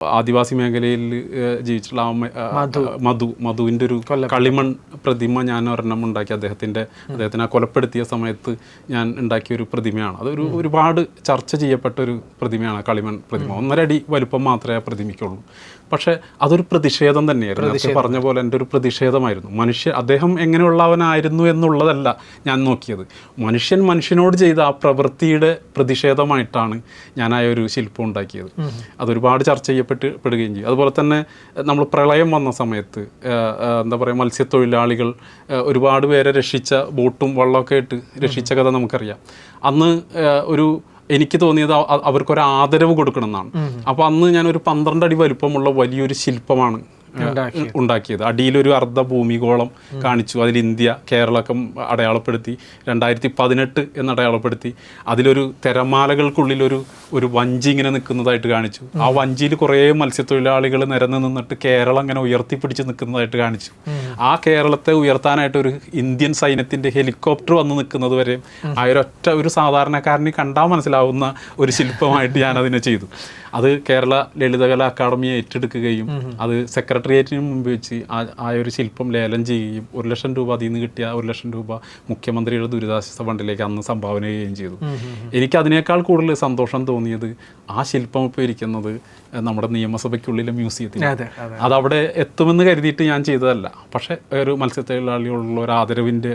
ആദിവാസി മേഖലയിൽ ജീവിച്ചിട്ടുള്ള മധുവിൻ്റെ ഒരു കളിമൺ പ്രതിമ ഞാൻ ഒരെണ്ണം ഉണ്ടാക്കി അദ്ദേഹത്തിനെ ആ കൊലപ്പെടുത്തിയ സമയത്ത് ഞാൻ ഉണ്ടാക്കിയ ഒരു പ്രതിമയാണ്. അതൊരു ഒരുപാട് ചർച്ച ചെയ്യപ്പെട്ട ഒരു പ്രതിമയാണ് കളിമൺ പ്രതിമ. 1.5 അടി വലുപ്പം മാത്രമേ ആ പ്രതിമയ്ക്കുള്ളൂ. പക്ഷേ അതൊരു പ്രതിഷേധം തന്നെയായിരുന്നു. പറഞ്ഞ പോലെ എൻ്റെ ഒരു പ്രതിഷേധമായിരുന്നു. അദ്ദേഹം എങ്ങനെയുള്ളവനായിരുന്നു എന്നുള്ളതല്ല ഞാൻ നോക്കിയത്. മനുഷ്യനോട് ചെയ്ത ആ പ്രവൃത്തിയുടെ പ്രതിഷേധമായിട്ടാണ് ഞാൻ ആ ഒരു ശില്പം ഉണ്ടാക്കിയത്. അതൊരുപാട് ചർച്ച ചെയ്യപ്പെടുകയും ചെയ്യും. അതുപോലെ തന്നെ നമ്മൾ പ്രളയം വന്ന സമയത്ത് എന്താ പറയുക, മത്സ്യത്തൊഴിലാളികൾ ഒരുപാട് പേരെ രക്ഷിച്ച ബോട്ടും വള്ളമൊക്കെ ഇട്ട് രക്ഷിച്ച കഥ നമുക്കറിയാം. അന്ന് എനിക്ക് തോന്നിയത് അവർക്കൊരു ആദരവ് കൊടുക്കണം എന്നാണ്. അപ്പോൾ അന്ന് ഞാനൊരു 12 അടി വലുപ്പമുള്ള വലിയൊരു ശില്പമാണ് ഉണ്ടാക്കിയത്. അടിയിലൊരു അർദ്ധ ഭൂമിഗോളം കാണിച്ചു. അതിൽ ഇന്ത്യ, കേരളമൊക്കെ അടയാളപ്പെടുത്തി, 2018 എന്ന് അടയാളപ്പെടുത്തി. അതിലൊരു തിരമാലകൾക്കുള്ളിലൊരു വഞ്ചി ഇങ്ങനെ നിൽക്കുന്നതായിട്ട് കാണിച്ചു. ആ വഞ്ചിയിൽ കുറേ മത്സ്യത്തൊഴിലാളികൾ നിരന്ന് നിന്നിട്ട് കേരളം ഇങ്ങനെ ഉയർത്തിപ്പിടിച്ച് നിൽക്കുന്നതായിട്ട് കാണിച്ചു. ആ കേരളത്തെ ഉയർത്താനായിട്ട് ഒരു ഇന്ത്യൻ സൈന്യത്തിൻ്റെ ഹെലികോപ്റ്റർ വന്ന് നിൽക്കുന്നത് വരെ ആ ഒരു സാധാരണക്കാരന് കണ്ടാൽ മനസ്സിലാവുന്ന ഒരു ശില്പമായിട്ട് ഞാനതിനെ ചെയ്തു. അത് കേരള ലളിതകലാ അക്കാദമി ഏറ്റെടുക്കുകയും അത് സെക്രട്ടേറിയറ്റിന് മുമ്പ് വെച്ച് ആ ഒരു ശില്പം ലേലം ചെയ്യുകയും 1 ലക്ഷം രൂപ അതിൽ നിന്ന് കിട്ടിയ 1 ലക്ഷം രൂപ മുഖ്യമന്ത്രിയുടെ ദുരിതാശ്വാസ ഫണ്ടിലേക്ക് അന്ന് സംഭാവന ചെയ്യുകയും ചെയ്തു. എനിക്ക് അതിനേക്കാൾ കൂടുതൽ സന്തോഷം തോന്നിയത് ആ ശില്പം ഇപ്പോൾ ഇരിക്കുന്നത് നമ്മുടെ നിയമസഭയ്ക്കുള്ളിലെ മ്യൂസിയത്തിൽ. അതവിടെ എത്തുമെന്ന് കരുതിയിട്ട് ഞാൻ ചെയ്തതല്ല. പക്ഷേ ഒരു മത്സ്യത്തൊഴിലാളികളുള്ള ഒരു ആദരവിൻ്റെ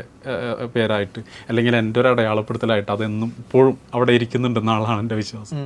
പേരായിട്ട് അല്ലെങ്കിൽ എൻ്റെ ഒരു അടയാളപ്പെടുത്തലായിട്ട് അതെന്നും ഇപ്പോഴും അവിടെ ഇരിക്കുന്നുണ്ടെന്നാളാണ് എൻ്റെ വിശ്വാസം.